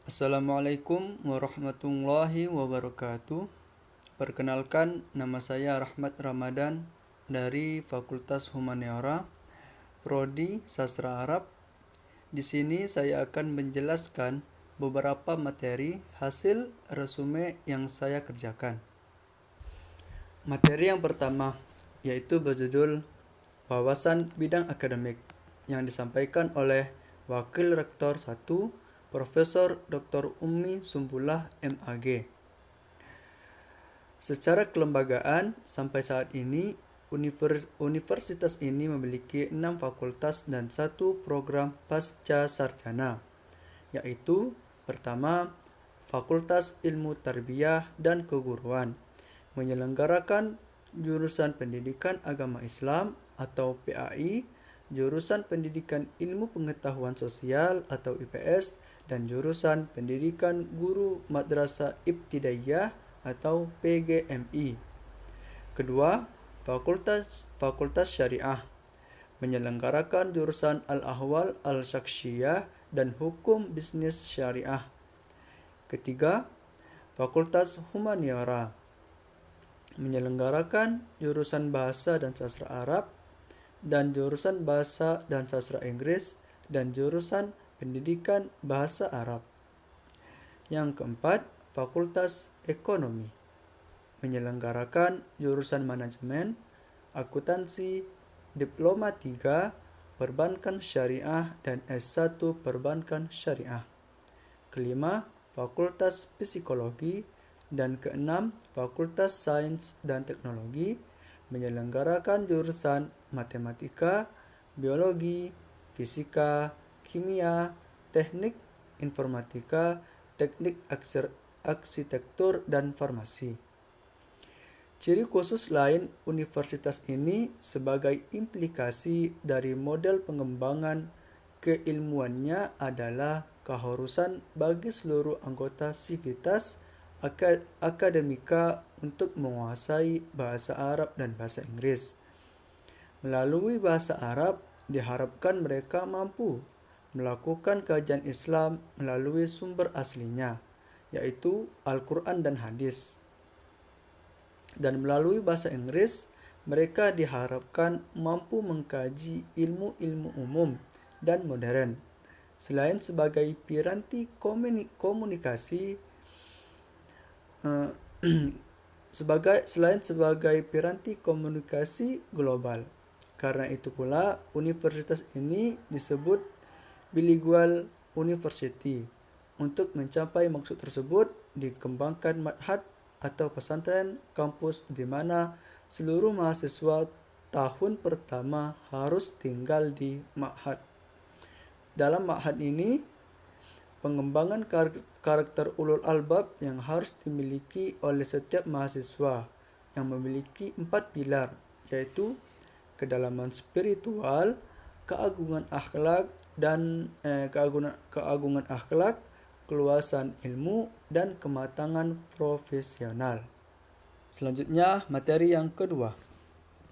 Assalamualaikum warahmatullahi wabarakatuh. Perkenalkan, nama saya Rahmat Ramadan dari Fakultas Humaniora, Prodi Sastra Arab. Di sini saya akan menjelaskan beberapa materi hasil resume yang saya kerjakan. Materi yang pertama yaitu berjudul Wawasan Bidang Akademik yang disampaikan oleh Wakil Rektor 1 Profesor Dr. Ummi Sumbullah MAG. Secara kelembagaan, sampai saat ini universitas ini memiliki 6 fakultas dan 1 program pasca sarjana, yaitu pertama, Fakultas Ilmu Tarbiyah dan Keguruan, menyelenggarakan jurusan Pendidikan Agama Islam atau PAI, jurusan Pendidikan Ilmu Pengetahuan Sosial atau IPS, dan jurusan Pendidikan Guru Madrasah Ibtidaiyah atau PGMI. Kedua, Fakultas Syariah, menyelenggarakan jurusan Al-Ahwal Al-Syakhsiyah dan Hukum Bisnis Syariah. Ketiga, Fakultas Humaniora, menyelenggarakan jurusan Bahasa dan Sastra Arab dan jurusan Bahasa dan Sastra Inggris dan jurusan Pendidikan Bahasa Arab. Yang keempat, Fakultas Ekonomi, menyelenggarakan jurusan Manajemen, Akuntansi, Diploma 3, Perbankan Syariah dan S1 Perbankan Syariah. Kelima, Fakultas Psikologi, dan keenam, Fakultas Sains dan Teknologi, menyelenggarakan jurusan Matematika, Biologi, Fisika, Kimia, Teknik Informatika, Teknik Arsitektur, dan Farmasi. Ciri khusus lain universitas ini sebagai implikasi dari model pengembangan keilmuannya adalah keharusan bagi seluruh anggota sivitas akademika untuk menguasai bahasa Arab dan bahasa Inggris. Melalui bahasa Arab, diharapkan mereka mampu melakukan kajian Islam melalui sumber aslinya, yaitu Al-Quran dan Hadis. Dan melalui bahasa Inggris, mereka diharapkan mampu mengkaji ilmu-ilmu umum dan modern, selain sebagai piranti komunikasi global. Karena itu pula universitas ini disebut bilingual university. Untuk mencapai maksud tersebut, dikembangkan ma'had atau pesantren kampus di mana seluruh mahasiswa tahun pertama harus tinggal di ma'had. Dalam ma'had ini, pengembangan karakter ulul albab yang harus dimiliki oleh setiap mahasiswa yang memiliki 4 pilar, yaitu kedalaman spiritual, keagungan akhlak, keluasan ilmu, dan kematangan profesional. Selanjutnya, materi yang kedua,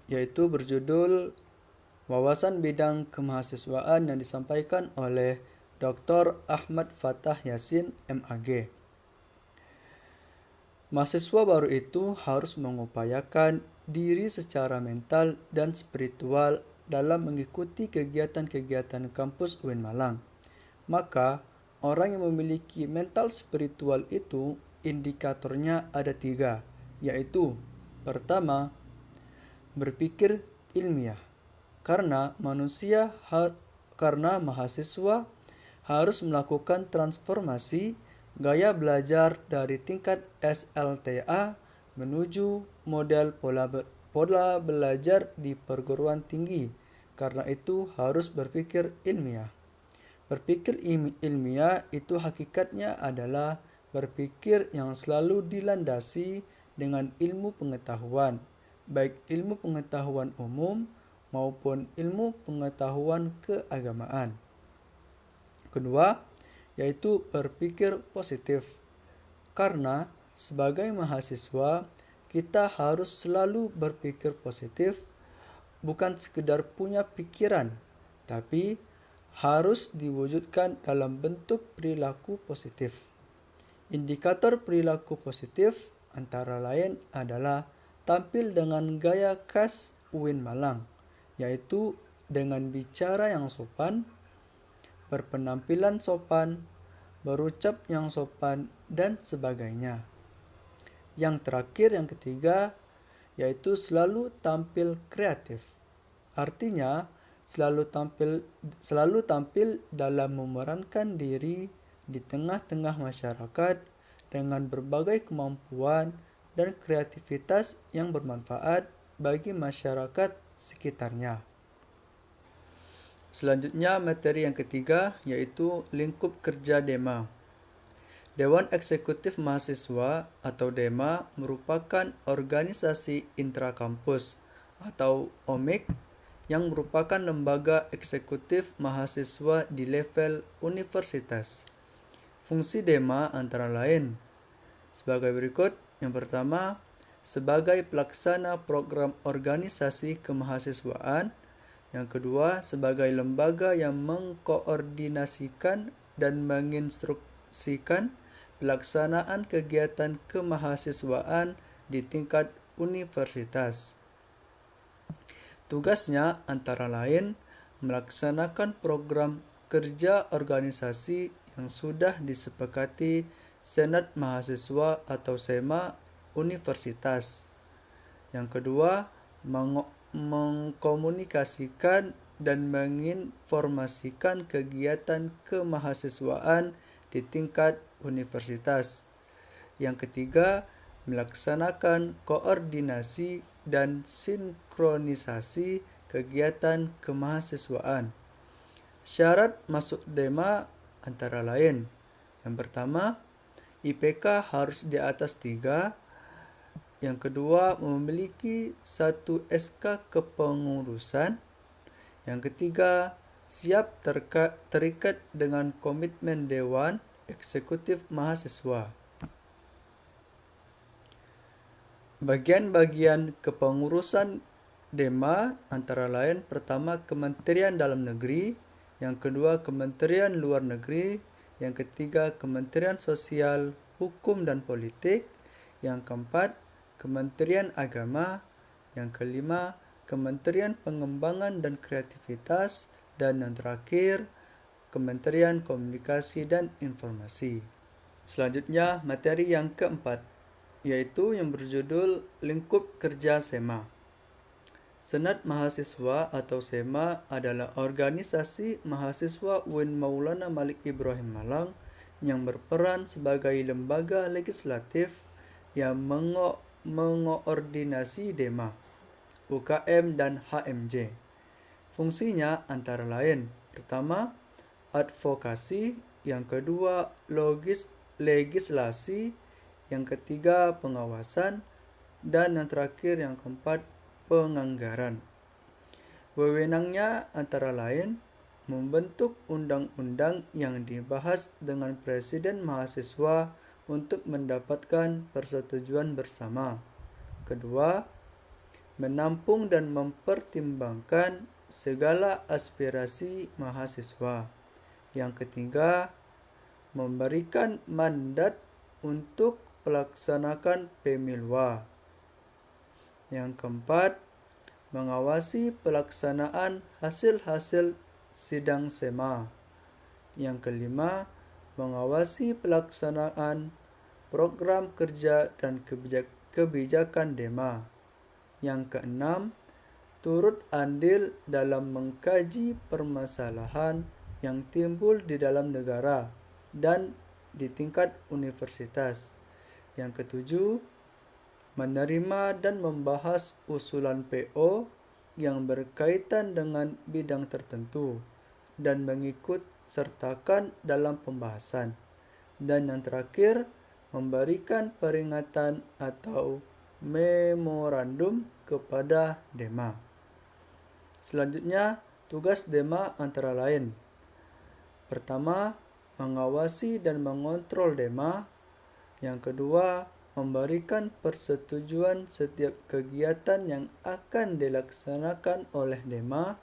yaitu berjudul Wawasan Bidang Kemahasiswaan yang disampaikan oleh Dr. Ahmad Fathah Yasin MAG. Mahasiswa baru itu harus mengupayakan diri secara mental dan spiritual dalam mengikuti kegiatan-kegiatan kampus UIN Malang. Maka, orang yang memiliki mental spiritual itu indikatornya ada 3, yaitu pertama, berpikir ilmiah. Karena mahasiswa harus melakukan transformasi gaya belajar dari tingkat SLTA menuju model pola belajar di perguruan tinggi. Karena itu harus berpikir ilmiah. Berpikir ilmiah itu hakikatnya adalah berpikir yang selalu dilandasi dengan ilmu pengetahuan, baik ilmu pengetahuan umum maupun ilmu pengetahuan keagamaan. Kedua, yaitu berpikir positif. Karena sebagai mahasiswa, kita harus selalu berpikir positif, bukan sekedar punya pikiran, tapi harus diwujudkan dalam bentuk perilaku positif. Indikator perilaku positif antara lain adalah tampil dengan gaya khas UIN Malang, yaitu dengan bicara yang sopan, berpenampilan sopan, berucap yang sopan, dan sebagainya. Yang terakhir, yang ketiga, yaitu selalu tampil kreatif. Artinya, selalu tampil dalam memerankan diri di tengah-tengah masyarakat dengan berbagai kemampuan dan kreativitas yang bermanfaat bagi masyarakat sekitarnya. Selanjutnya, materi yang ketiga yaitu lingkup kerja DEMA. Dewan Eksekutif Mahasiswa atau DEMA merupakan organisasi intrakampus atau OMIK yang merupakan lembaga eksekutif mahasiswa di level universitas. Fungsi DEMA antara lain sebagai berikut. Yang pertama, sebagai pelaksana program organisasi kemahasiswaan. Yang kedua, sebagai lembaga yang mengkoordinasikan dan menginstruksikan pelaksanaan kegiatan kemahasiswaan di tingkat universitas. Tugasnya antara lain melaksanakan program kerja organisasi yang sudah disepakati Senat Mahasiswa atau SEMA Universitas. Yang kedua, mengkomunikasikan dan menginformasikan kegiatan kemahasiswaan di tingkat universitas. Yang ketiga, melaksanakan koordinasi dan sinkronisasi kegiatan kemahasiswaan. Syarat masuk DEMA antara lain. Yang pertama, IPK harus di atas 3. Yang kedua, memiliki 1 SK kepengurusan. Yang ketiga, siap terikat dengan komitmen Dewan Eksekutif Mahasiswa. Bagian-bagian kepengurusan DEMA antara lain pertama Kementerian Dalam Negeri, yang kedua Kementerian Luar Negeri, yang ketiga Kementerian Sosial, Hukum dan Politik, yang keempat Kementerian Agama, yang kelima Kementerian Pengembangan dan Kreativitas, dan yang terakhir Kementerian Komunikasi dan Informasi. Selanjutnya materi yang keempat, yaitu yang berjudul Lingkup Kerja SEMA. Senat Mahasiswa atau SEMA adalah organisasi mahasiswa UIN Maulana Malik Ibrahim Malang yang berperan sebagai lembaga legislatif yang mengoordinasi DEMA, UKM, dan HMJ. Fungsinya antara lain, pertama, advokasi, yang kedua, legislasi, yang ketiga, pengawasan, dan yang terakhir, yang keempat, penganggaran. Wewenangnya antara lain, membentuk undang-undang yang dibahas dengan Presiden Mahasiswa untuk mendapatkan persetujuan bersama. Kedua, menampung dan mempertimbangkan segala aspirasi mahasiswa. Yang ketiga, memberikan mandat untuk melaksanakan pemilwa. Yang keempat, mengawasi pelaksanaan hasil-hasil sidang SEMA. Yang kelima, mengawasi pelaksanaan program kerja dan kebijakan DEMA. Yang keenam, turut andil dalam mengkaji permasalahan yang timbul di dalam negara dan di tingkat universitas. Yang ketujuh, menerima dan membahas usulan PO yang berkaitan dengan bidang tertentu dan mengikut sertakan dalam pembahasan. Dan yang terakhir, memberikan peringatan atau memorandum kepada DEMA. Selanjutnya, tugas DEMA antara lain. Pertama, mengawasi dan mengontrol DEMA. Yang kedua, memberikan persetujuan setiap kegiatan yang akan dilaksanakan oleh DEMA.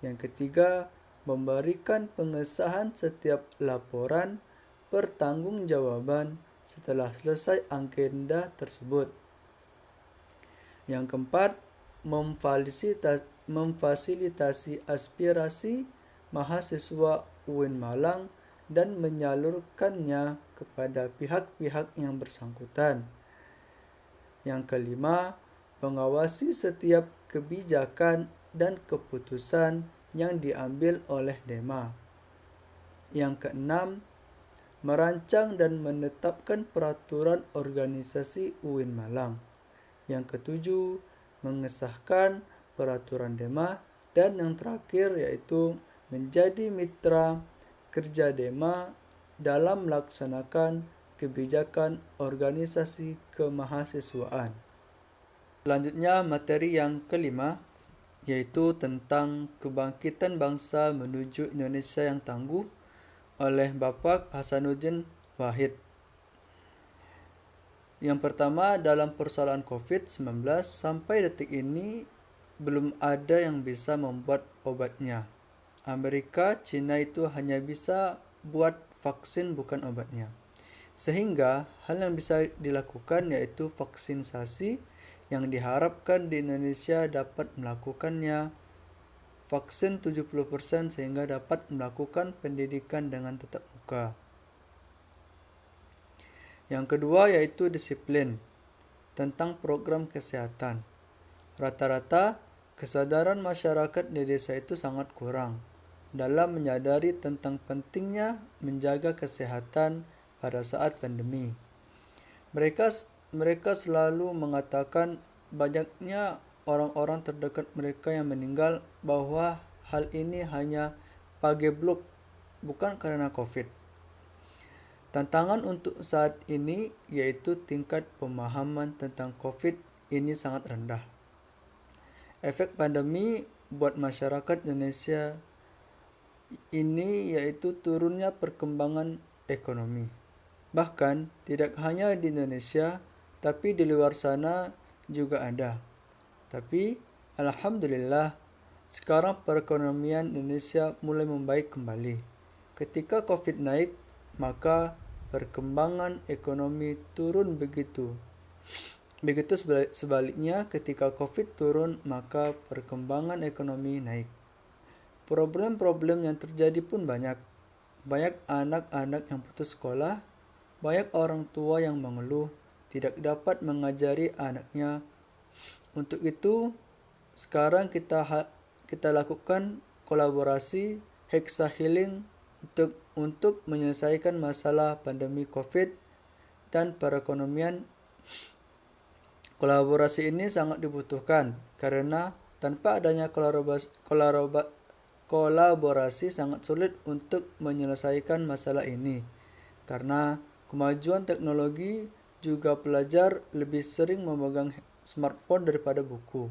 Yang ketiga, memberikan pengesahan setiap laporan pertanggungjawaban setelah selesai agenda tersebut. Yang keempat, memfasilitasi aspirasi mahasiswa UIN Malang dan menyalurkannya kepada pihak-pihak yang bersangkutan. Yang kelima, mengawasi setiap kebijakan dan keputusan yang diambil oleh DEMA. Yang keenam, merancang dan menetapkan peraturan organisasi UIN Malang. Yang ketujuh, mengesahkan peraturan DEMA. Dan yang terakhir yaitu menjadi mitra kerja DEMA dalam melaksanakan kebijakan organisasi kemahasiswaan. Selanjutnya materi yang kelima yaitu tentang kebangkitan bangsa menuju Indonesia yang tangguh oleh Bapak Hasanuddin Wahid. Yang pertama, dalam persoalan COVID-19 sampai detik ini belum ada yang bisa membuat obatnya. Amerika, Cina itu hanya bisa buat vaksin bukan obatnya. Sehingga hal yang bisa dilakukan yaitu vaksinisasi yang diharapkan di Indonesia dapat melakukannya vaksin 70% sehingga dapat melakukan pendidikan dengan tatap muka. Yang kedua yaitu disiplin tentang program kesehatan. Rata-rata kesadaran masyarakat di desa itu sangat kurang dalam menyadari tentang pentingnya menjaga kesehatan pada saat pandemi. Mereka selalu mengatakan banyaknya orang-orang terdekat mereka yang meninggal bahwa hal ini hanya pagebluk, bukan karena COVID. Tantangan untuk saat ini yaitu tingkat pemahaman tentang COVID ini sangat rendah. Efek pandemi buat masyarakat Indonesia ini yaitu turunnya perkembangan ekonomi. Bahkan tidak hanya di Indonesia, tapi di luar sana juga ada. Tapi alhamdulillah sekarang perekonomian Indonesia mulai membaik kembali. Ketika COVID naik, maka perkembangan ekonomi turun begitu. Begitu sebaliknya, ketika COVID turun, maka perkembangan ekonomi naik. Problem-problem yang terjadi pun banyak. Banyak anak-anak yang putus sekolah, banyak orang tua yang mengeluh tidak dapat mengajari anaknya. Untuk itu, sekarang kita lakukan kolaborasi Hexa Healing untuk menyelesaikan masalah pandemi COVID dan perekonomian. Kolaborasi ini sangat dibutuhkan karena tanpa adanya kolaborasi sangat sulit untuk menyelesaikan masalah ini. Karena kemajuan teknologi juga pelajar lebih sering memegang smartphone daripada buku.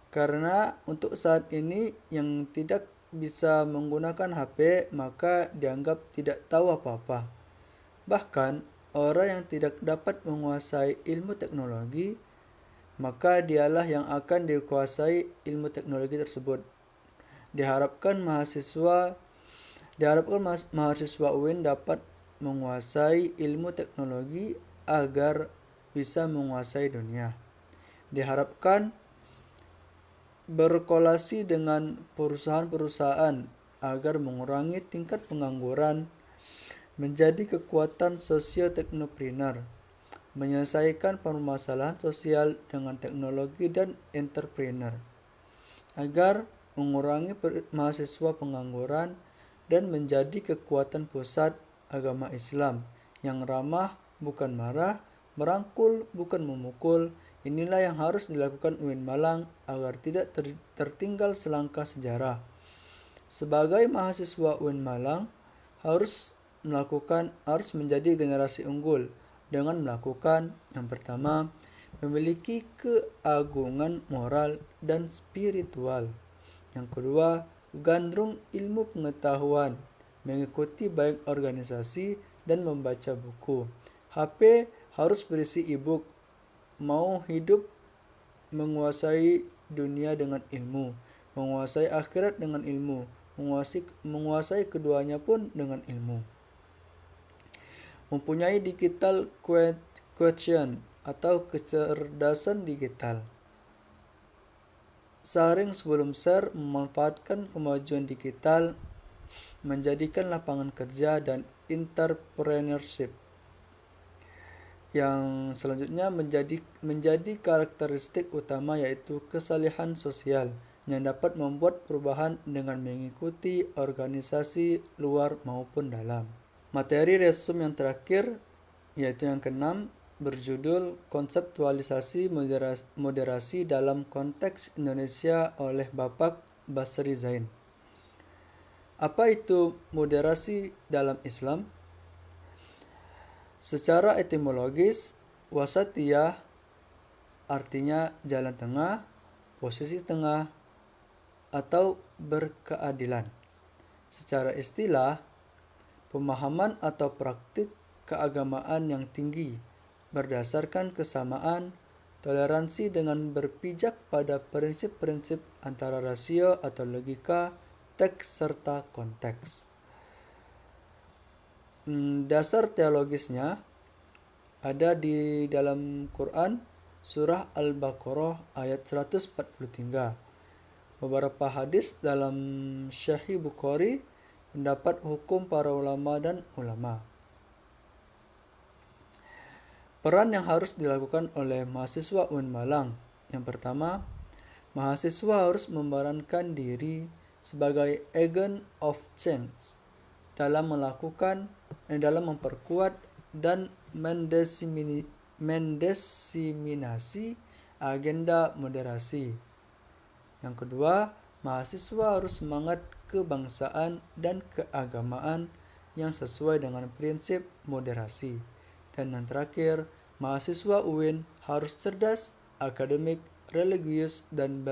Karena untuk saat ini yang tidak bisa menggunakan HP maka dianggap tidak tahu apa-apa. Bahkan orang yang tidak dapat menguasai ilmu teknologi, maka dialah yang akan dikuasai ilmu teknologi tersebut. Diharapkan mahasiswa UIN dapat menguasai ilmu teknologi agar bisa menguasai dunia. Diharapkan berkolasi dengan perusahaan-perusahaan agar mengurangi tingkat pengangguran, menjadi kekuatan sosio-teknopreneur, menyelesaikan permasalahan sosial dengan teknologi dan entrepreneur, agar mengurangi mahasiswa pengangguran dan menjadi kekuatan pusat agama Islam yang ramah bukan marah, merangkul bukan memukul. Inilah yang harus dilakukan UIN Malang agar tidak tertinggal selangkah sejarah. Sebagai mahasiswa UIN Malang harus menjadi generasi unggul dengan melakukan yang pertama, memiliki keagungan moral dan spiritual. Yang kedua, gandrung ilmu pengetahuan, mengikuti baik organisasi dan membaca buku. HP harus berisi e-book. Mau hidup menguasai dunia dengan ilmu, menguasai akhirat dengan ilmu, menguasai keduanya pun dengan ilmu. Mempunyai digital quotient atau kecerdasan digital. Saring sebelum share memanfaatkan kemajuan digital menjadikan lapangan kerja dan entrepreneurship. Yang selanjutnya menjadi karakteristik utama yaitu kesalehan sosial yang dapat membuat perubahan dengan mengikuti organisasi luar maupun dalam. Materi resum yang terakhir yaitu yang keenam berjudul Konseptualisasi Moderasi dalam Konteks Indonesia oleh Bapak Basri Zain. Apa itu moderasi dalam Islam? Secara etimologis, wasatiyah artinya jalan tengah, posisi tengah, atau berkeadilan. Secara istilah, pemahaman atau praktik keagamaan yang tinggi berdasarkan kesamaan, toleransi dengan berpijak pada prinsip-prinsip antara rasio atau logika, teks serta konteks. Dasar teologisnya ada di dalam Quran surah Al-Baqarah ayat 143. Beberapa hadis dalam Sahih Bukhari mendapat hukum para ulama dan ulama. Peran yang harus dilakukan oleh mahasiswa UIN Malang. Yang pertama, mahasiswa harus memerankan diri sebagai agent of change dalam memperkuat dan mendesiminasi agenda moderasi. Yang kedua, mahasiswa harus semangat kebangsaan dan keagamaan yang sesuai dengan prinsip moderasi. Dan yang terakhir, mahasiswa UIN harus cerdas, akademik, religius, dan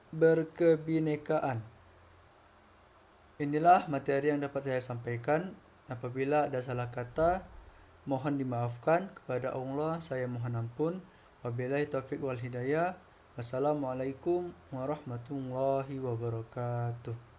berkebinekaan. Inilah materi yang dapat saya sampaikan. Apabila ada salah kata, mohon dimaafkan. Kepada Allah saya mohon ampun. Wabillahi taufiq wal hidayah. Wassalamualaikum warahmatullahi wabarakatuh.